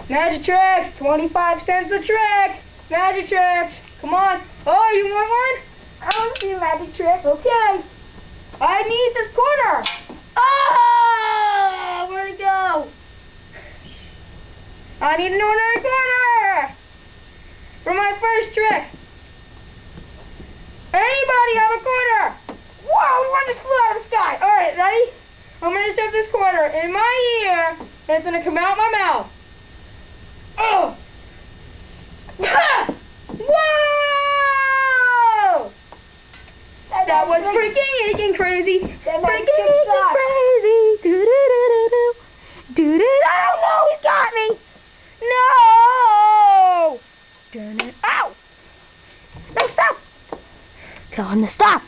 Magic tricks, 25 cents a trick. Magic tricks, come on. Oh, you want one? I want to see a magic trick. Okay. I need this quarter. Oh, where'd it go? I need another quarter for my first trick. Anybody have a quarter? Whoa, one just flew out of the sky. All right, ready? I'm going to shove this quarter in my ear, and it's going to come out my mouth. Oh! Whoa! That was freaking crazy. Freaking crazy. Do-do-do-do-do. Do-do. Oh, no, he's got me. No! Darn it. Ow! No, stop! Tell him to stop.